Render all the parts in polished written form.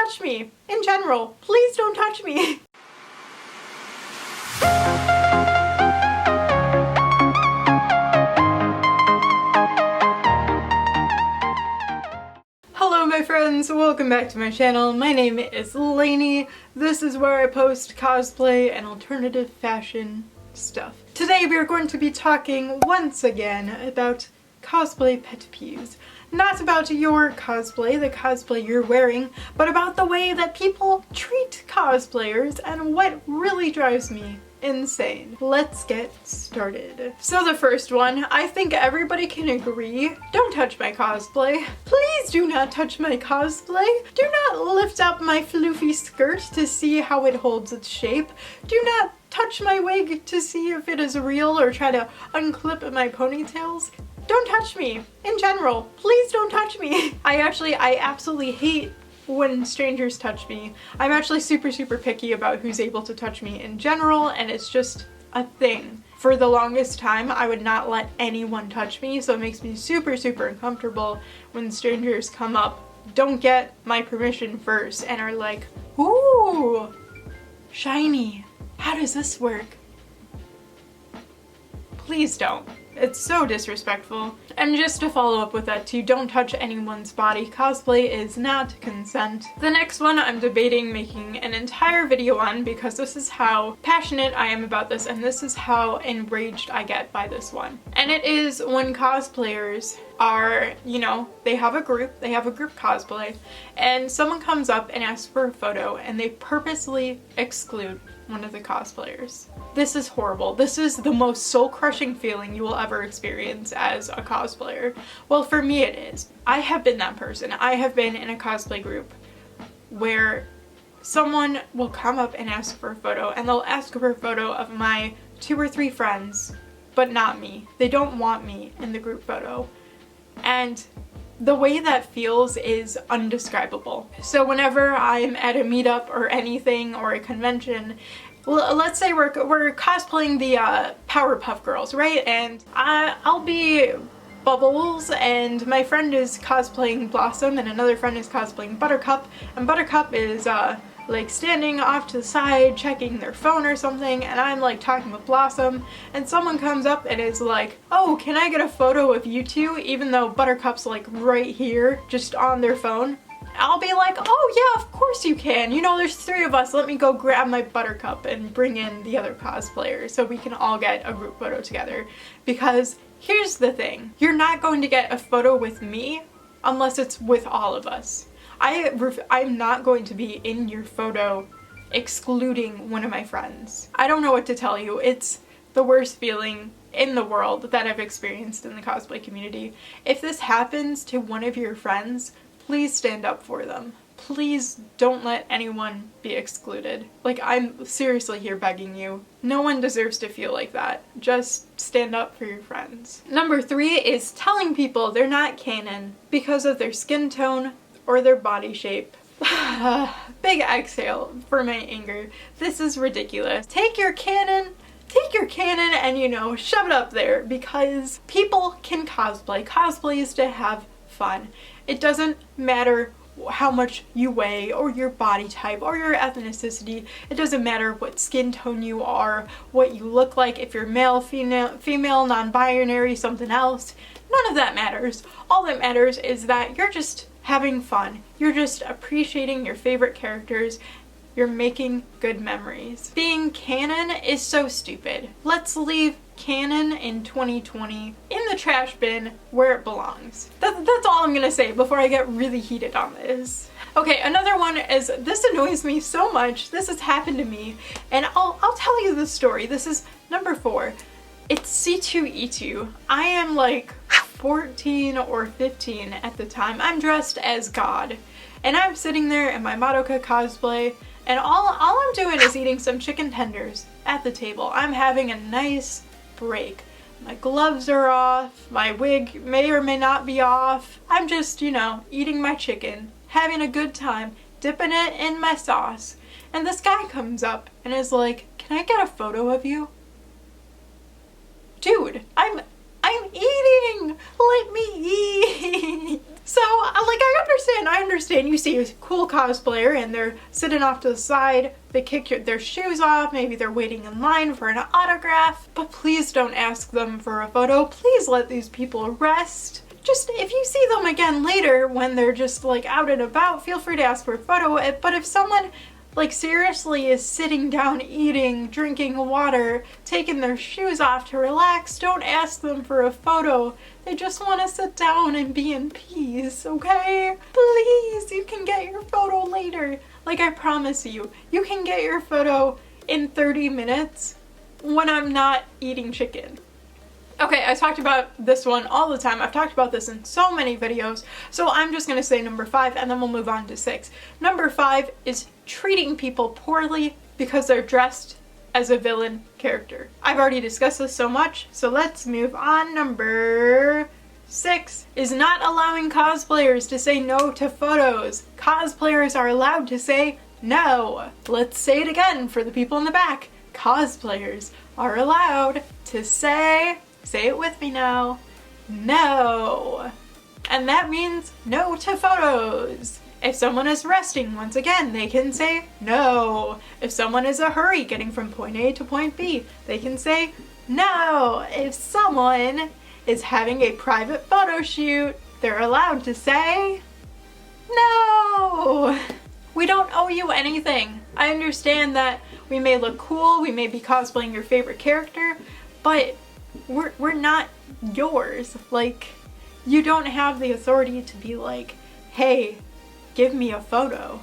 touch me. In general, please don't touch me. Hello my friends, welcome back to my channel. My name is Lainey. This is where I post cosplay and alternative fashion stuff. Today we are going to be talking once again about cosplay pet peeves. Not about your cosplay, the cosplay you're wearing, but about the way that people treat cosplayers and what really drives me insane. Let's get started. So the first one, I think everybody can agree, don't touch my cosplay. Please do not touch my cosplay. Do not lift up my floofy skirt to see how it holds its shape. Do not touch my wig to see if it is real or try to unclip my ponytails. Don't touch me. In general, please don't touch me. I absolutely hate when strangers touch me. I'm actually super picky about who's able to touch me in general, and it's just a thing. For the longest time, I would not let anyone touch me, so it makes me super uncomfortable when strangers come up, don't get my permission first, and are like, ooh, shiny. How does this work? Please don't. It's so disrespectful. And just to follow up with that too, don't touch anyone's body. Cosplay is not consent. The next one I'm debating making an entire video on because this is how passionate I am about this and this is how enraged I get by this one. And it is when cosplayers are, you know, they have a group cosplay, and someone comes up and asks for a photo and they purposely exclude one of the cosplayers. This is horrible. This is the most soul-crushing feeling you will ever experience as a cosplayer. Well, for me it is. I have been that person. I have been in a cosplay group where someone will come up and ask for a photo, and they'll ask for a photo of my 2 or 3 friends, but not me. They don't want me in the group photo. And the way that feels is undescribable. So whenever I'm at a meetup or anything or a convention, let's say we're cosplaying the Powerpuff Girls, right? And I'll be Bubbles, and my friend is cosplaying Blossom, and another friend is cosplaying Buttercup, and Buttercup is like standing off to the side checking their phone or something, and I'm like talking with Blossom, and someone comes up and is like, oh, can I get a photo of you two, even though Buttercup's like right here just on their phone. I'll be like, oh yeah, of course you can, you know, there's 3 of us, let me go grab my Buttercup and bring in the other cosplayers so we can all get a group photo together. Because here's the thing, you're not going to get a photo with me unless it's with all of us. I'm not going to be in your photo excluding one of my friends. I don't know what to tell you. It's the worst feeling in the world that I've experienced in the cosplay community. If this happens to one of your friends, please stand up for them. Please don't let anyone be excluded. Like, I'm seriously here begging you. No one deserves to feel like that. Just stand up for your friends. Number 3 is telling people they're not canon because of their skin tone or their body shape. Big exhale for my anger. This is ridiculous. Take your canon and, you know, shove it up there, because people can cosplay. Cosplay is to have fun. It doesn't matter how much you weigh or your body type or your ethnicity. It doesn't matter what skin tone you are, what you look like, if you're male, female, non-binary, something else. None of that matters. All that matters is that you're just having fun. You're just appreciating your favorite characters. You're making good memories. Being canon is so stupid. Let's leave canon in 2020 in the trash bin where it belongs. That's all I'm gonna say before I get really heated on this. Okay, another one is, this annoys me so much. This has happened to me, and I'll tell you the story. This is number 4. It's C2E2. I am like 14 or 15 at the time. I'm dressed as God, and I'm sitting there in my Madoka cosplay, and all I'm doing is eating some chicken tenders at the table. I'm having a nice break. My gloves are off, my wig may or may not be off. I'm just, you know, eating my chicken, having a good time, dipping it in my sauce. And this guy comes up and is like, can I get a photo of you? Dude, I'm eating! Let me eat! So, like, I understand you see a cool cosplayer and they're sitting off to the side, they kick their shoes off, maybe they're waiting in line for an autograph, but please don't ask them for a photo. Please let these people rest. Just, if you see them again later when they're just, like, out and about, feel free to ask for a photo. But if someone, like, seriously is sitting down, eating, drinking water, taking their shoes off to relax, don't ask them for a photo. They just want to sit down and be in peace, okay? Please, you can get your photo later. Like, I promise you, you can get your photo in 30 minutes when I'm not eating chicken. Okay, I talked about this one all the time. I've talked about this in so many videos, so I'm just gonna say number 5 and then we'll move on to 6. Number 5 is treating people poorly because they're dressed as a villain character. I've already discussed this so much, so let's move on. Number 6 is not allowing cosplayers to say no to photos. Cosplayers are allowed to say no. Let's say it again for the people in the back. Cosplayers are allowed to say it with me now, no. And that means no to photos. If someone is resting, once again, they can say no. If someone is in a hurry getting from point A to point B, they can say no. If someone is having a private photo shoot, they're allowed to say no. We don't owe you anything. I understand that we may look cool, we may be cosplaying your favorite character, but we're not yours. Like, you don't have the authority to be like, hey, give me a photo.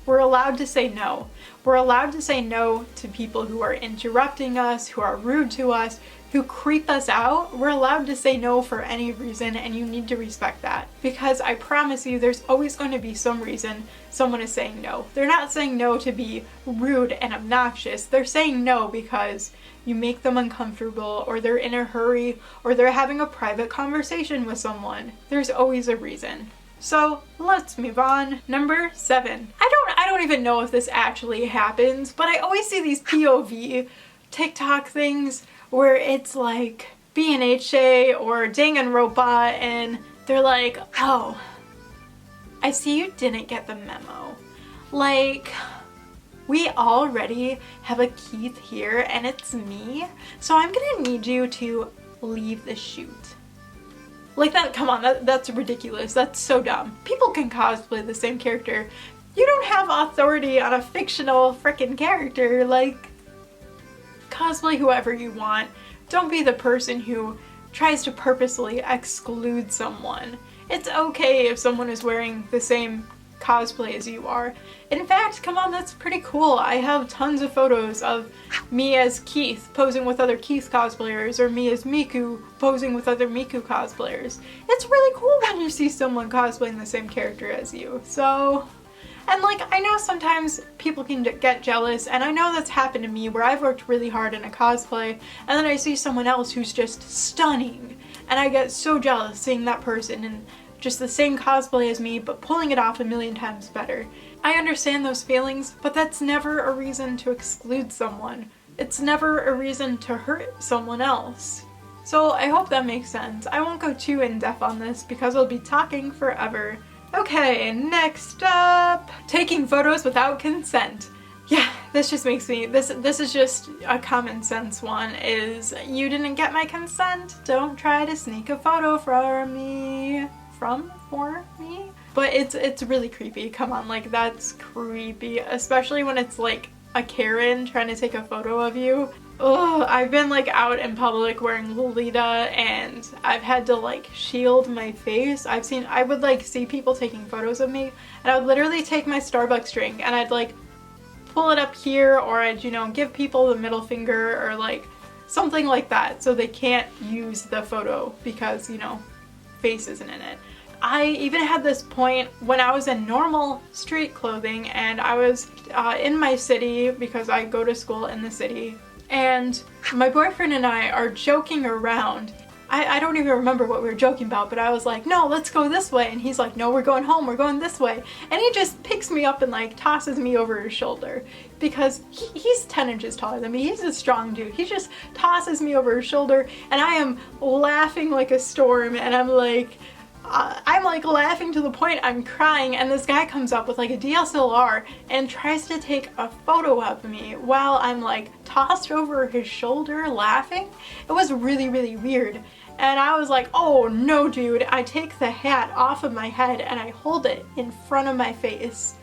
We're allowed to say no. We're allowed to say no to people who are interrupting us, who are rude to us, who creep us out. We're allowed to say no for any reason, and you need to respect that. Because I promise you, there's always going to be some reason someone is saying no. They're not saying no to be rude and obnoxious. They're saying no because you make them uncomfortable, or they're in a hurry, or they're having a private conversation with someone. There's always a reason. So let's move on. Number 7. I don't even know if this actually happens, but I always see these POV TikTok things where it's like B&HA or Danganronpa and they're like, oh, I see you didn't get the memo. Like, we already have a Keith here and it's me, so I'm gonna need you to leave the shoot. Like that, come on, that's ridiculous. That's so dumb. People can cosplay the same character. You don't have authority on a fictional frickin' character. Like, cosplay whoever you want. Don't be the person who tries to purposely exclude someone. It's okay if someone is wearing the same cosplay as you are. In fact, come on, that's pretty cool. I have tons of photos of me as Keith posing with other Keith cosplayers, or me as Miku posing with other Miku cosplayers. It's really cool when you see someone cosplaying the same character as you. So, and like, I know sometimes people can get jealous, and I know that's happened to me where I've worked really hard in a cosplay and then I see someone else who's just stunning and I get so jealous seeing that person and just the same cosplay as me, but pulling it off a million times better. I understand those feelings, but that's never a reason to exclude someone. It's never a reason to hurt someone else. So I hope that makes sense. I won't go too in-depth on this because I'll be talking forever. Okay, next up, taking photos without consent. Yeah, this just makes me, this is just a common sense one, is you didn't get my consent, don't try to sneak a photo from me. For me? But it's really creepy. Come on, like, that's creepy, especially when it's like a Karen trying to take a photo of you. Ugh, I've been like out in public wearing Lolita and I've had to like shield my face. I would like see people taking photos of me and I would literally take my Starbucks drink and I'd like pull it up here, or I'd, you know, give people the middle finger or like something like that so they can't use the photo because, you know, face isn't in it. I even had this point when I was in normal street clothing and I was in my city because I go to school in the city, and my boyfriend and I are joking around. I don't even remember what we were joking about, but I was like, no, let's go this way, and he's like, no, we're going home, we're going this way, and he just picks me up and like tosses me over his shoulder because he's 10 inches taller than me. He's a strong dude. He just tosses me over his shoulder and I am laughing like a storm and I'm like, I'm like laughing to the point I'm crying, and this guy comes up with like a DSLR and tries to take a photo of me while I'm like tossed over his shoulder laughing. It was really, really weird. And I was like, oh no, dude. I take the hat off of my head and I hold it in front of my face.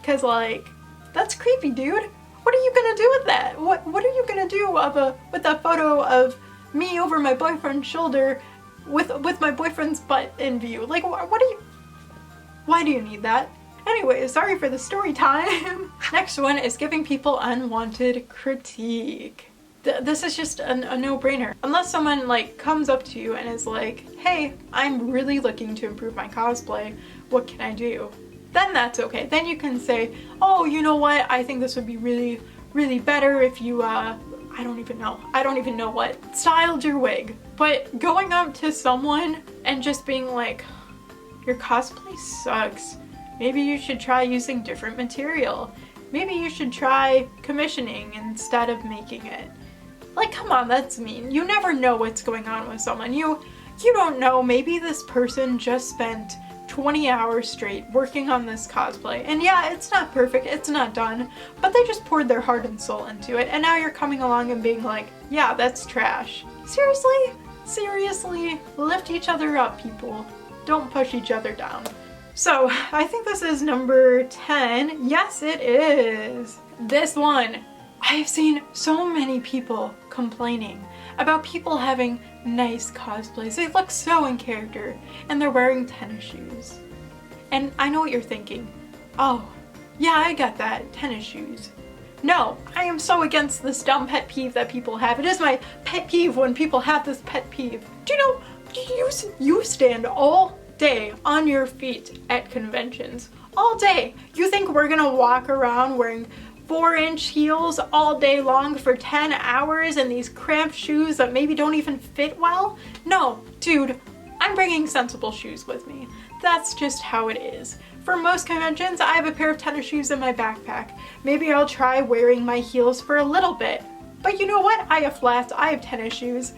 Cause like, that's creepy, dude. What are you gonna do with that? What are you gonna do with a photo of me over my boyfriend's shoulder with my boyfriend's butt in view? Like, why do you need that? Anyway, sorry for the story time. Next one is giving people unwanted critique. This is just a no-brainer. Unless someone like comes up to you and is like, hey, I'm really looking to improve my cosplay, what can I do? Then that's okay. Then you can say, oh, you know what, I think this would be really, really better if you, I don't even know what, styled your wig. But going up to someone and just being like, your cosplay sucks. Maybe you should try using different material. Maybe you should try commissioning instead of making it. Like, come on, that's mean. You never know what's going on with someone. You don't know, maybe this person just spent 20 hours straight working on this cosplay. And yeah, it's not perfect, it's not done, but they just poured their heart and soul into it, and now you're coming along and being like, yeah, that's trash. Seriously? Seriously? Lift each other up, people. Don't push each other down. So, I think this is number 10. Yes, it is. This one. I've seen so many people complaining about people having nice cosplays. They look so in character, and they're wearing tennis shoes. And I know what you're thinking. Oh, yeah, I got that. Tennis shoes. No, I am so against this dumb pet peeve that people have. It is my pet peeve when people have this pet peeve. Do you know, you stand all day on your feet at conventions. All day. You think we're gonna walk around wearing 4-inch heels all day long for 10 hours and these cramped shoes that maybe don't even fit well? No, dude, I'm bringing sensible shoes with me. That's just how it is. For most conventions, I have a pair of tennis shoes in my backpack. Maybe I'll try wearing my heels for a little bit. But you know what? I have flats, I have tennis shoes.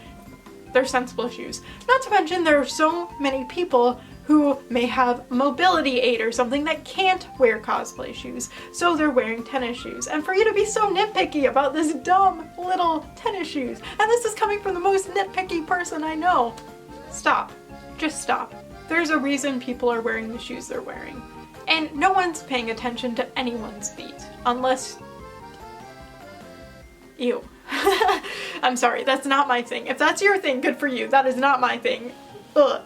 They're sensible shoes. Not to mention there are so many people who may have mobility aid or something that can't wear cosplay shoes, so they're wearing tennis shoes. And for you to be so nitpicky about this dumb little tennis shoes, and this is coming from the most nitpicky person I know. Stop. Just stop. There's a reason people are wearing the shoes they're wearing. And no one's paying attention to anyone's feet, unless... Ew. I'm sorry, that's not my thing. If that's your thing, good for you. That is not my thing. Ugh.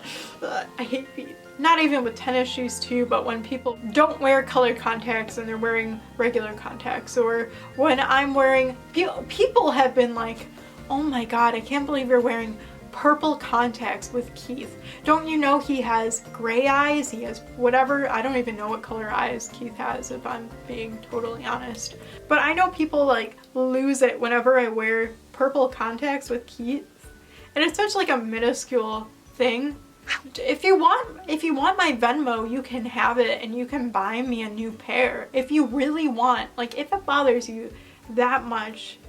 I hate feet. Not even with tennis shoes too, but when people don't wear colored contacts and they're wearing regular contacts, or when I'm wearing... People have been like, oh my god, I can't believe you're wearing purple contacts with Keith. Don't you know he has gray eyes? He has whatever. I don't even know what color eyes Keith has, if I'm being totally honest. But I know people like lose it whenever I wear purple contacts with Keith. And it's such like a minuscule thing. If you want my Venmo, you can have it and you can buy me a new pair. If you really want, like if it bothers you that much.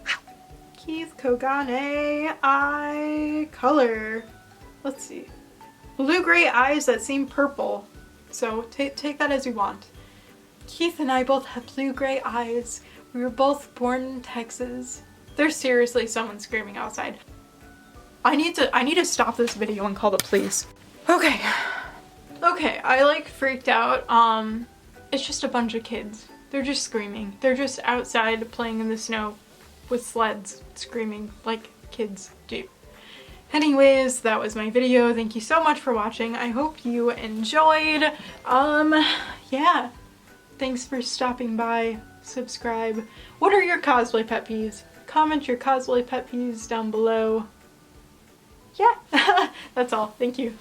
Keith Kogane eye color. Let's see. Blue-gray eyes that seem purple. So take that as you want. Keith and I both have blue-gray eyes. We were both born in Texas. There's seriously someone screaming outside. I need to stop this video and call the police. Okay, I like freaked out. It's just a bunch of kids. They're just screaming. They're just outside playing in the snow with sleds, screaming like kids do. Anyways, that was my video. Thank you so much for watching. I hope you enjoyed. Yeah. Thanks for stopping by. Subscribe. What are your cosplay pet peeves? Comment your cosplay pet peeves down below. Yeah, that's all. Thank you.